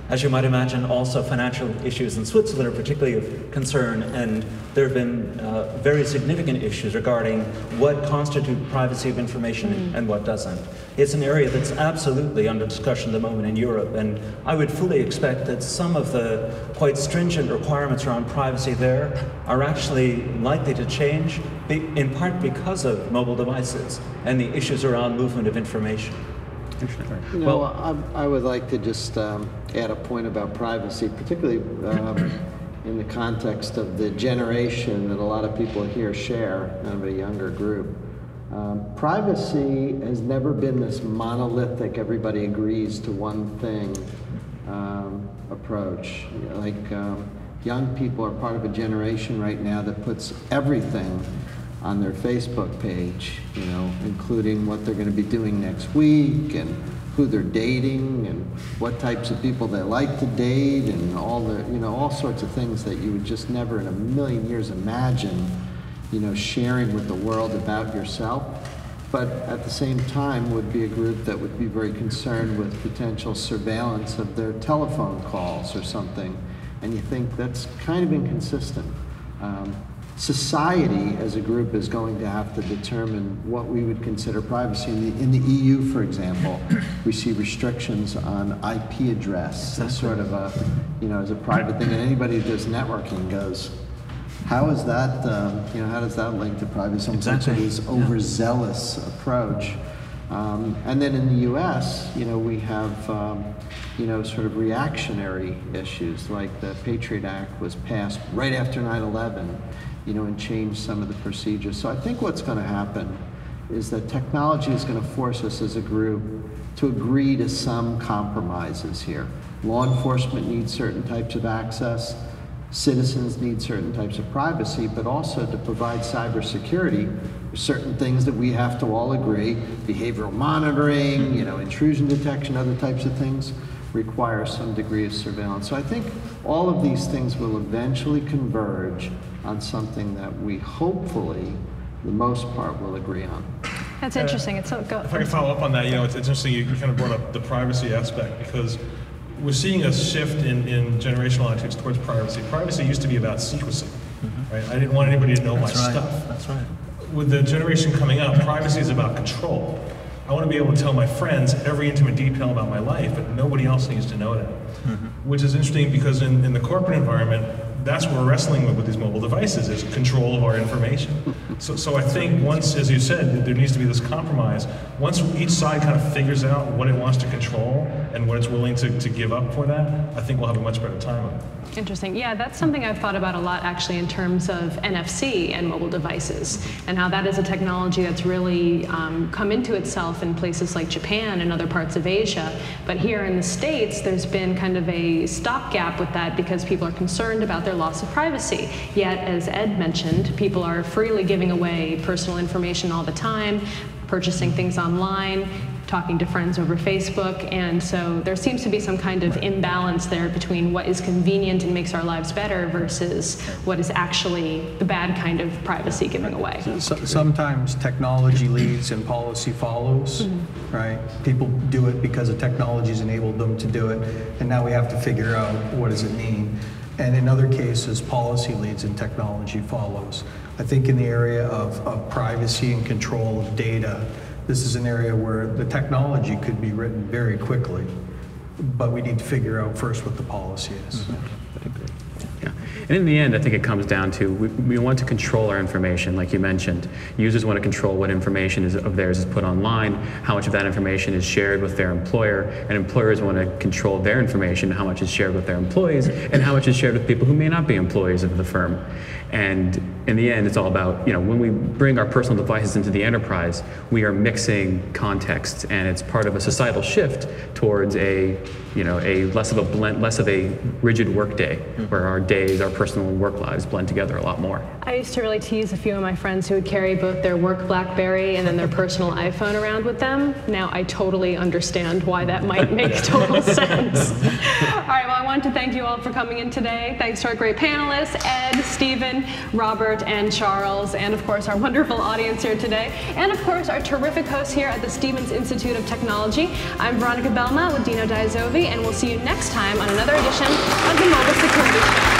As you might imagine, also financial issues in Switzerland are particularly of concern, and there have been very significant issues regarding what constitutes privacy of information and what doesn't. It's an area that's absolutely under discussion at the moment in Europe, and I would fully expect that some of the quite stringent requirements around privacy there are actually likely to change, in part because of mobile devices and the issues around movement of information. I would like to just add a point about privacy, particularly in the context of the generation that a lot of people here share, kind of a younger group. Privacy has never been this monolithic, everybody agrees to one thing approach. Young people are part of a generation right now that puts everything on their Facebook page, including what they're going to be doing next week and who they're dating and what types of people they like to date and all sorts of things that you would just never in a million years imagine, sharing with the world about yourself. But at the same time would be a group that would be very concerned with potential surveillance of their telephone calls or something. And you think that's kind of inconsistent. Society as a group is going to have to determine what we would consider privacy. In the EU, for example, we see restrictions on IP address as sort of as a private thing. And anybody who does networking goes, how is that, how does that link to privacy? Exactly. This overzealous approach. And then in the US, we have, sort of reactionary issues, like the Patriot Act was passed right after 9/11, and changed some of the procedures. So I think what's going to happen is that technology is going to force us as a group to agree to some compromises here. Law enforcement needs certain types of access. Citizens need certain types of privacy, but also to provide cybersecurity, certain things that we have to all agree, behavioral monitoring, intrusion detection, other types of things require some degree of surveillance. So I think all of these things will eventually converge on something that we hopefully, the most part, will agree on. That's interesting. If I can follow up on that, it's interesting you kind of brought up the privacy aspect, because we're seeing a shift in generational attitudes towards privacy. Privacy used to be about secrecy, right? I didn't want anybody to know my stuff. That's right. With the generation coming up, privacy is about control. I want to be able to tell my friends every intimate detail about my life, but nobody else needs to know that. Which is interesting because in the corporate environment, that's what we're wrestling with these mobile devices, is control of our information. So I think once, as you said, there needs to be this compromise. Once each side kind of figures out what it wants to control and what it's willing to give up for that, I think we'll have a much better time of it. Interesting. Yeah, that's something I've thought about a lot, actually, in terms of NFC and mobile devices, and how that is a technology that's really come into itself in places like Japan and other parts of Asia. But here in the States, there's been kind of a stopgap with that because people are concerned about their loss of privacy. Yet, as Ed mentioned, people are freely giving away personal information all the time, purchasing things online, talking to friends over Facebook, and so there seems to be some kind of imbalance there between what is convenient and makes our lives better versus what is actually the bad kind of privacy giving away. Sometimes technology leads and policy follows, right? People do it because the technology's enabled them to do it, and now we have to figure out what does it mean. And in other cases, policy leads and technology follows. I think in the area of privacy and control of data, this is an area where the technology could be written very quickly, but we need to figure out first what the policy is. Yeah. And in the end, I think it comes down to we want to control our information, like you mentioned. Users want to control what information of theirs is put online, how much of that information is shared with their employer, and employers want to control their information, how much is shared with their employees, and how much is shared with people who may not be employees of the firm. And in the end, it's all about, when we bring our personal devices into the enterprise, we are mixing contexts, and it's part of a societal shift towards a less of a rigid workday, where our days, our personal and work lives blend together a lot more. I used to really tease a few of my friends who would carry both their work BlackBerry and then their personal iPhone around with them. Now I totally understand why that might make total sense. All right, well, I wanted to thank you all for coming in today. Thanks to our great panelists, Ed, Stephen, Robert, and Charles, and of course our wonderful audience here today, and of course our terrific hosts here at the Stevens Institute of Technology. I'm Veronica Belmont with Dino Dai Zovi, and we'll see you next time on another edition of the Mobile Security Show.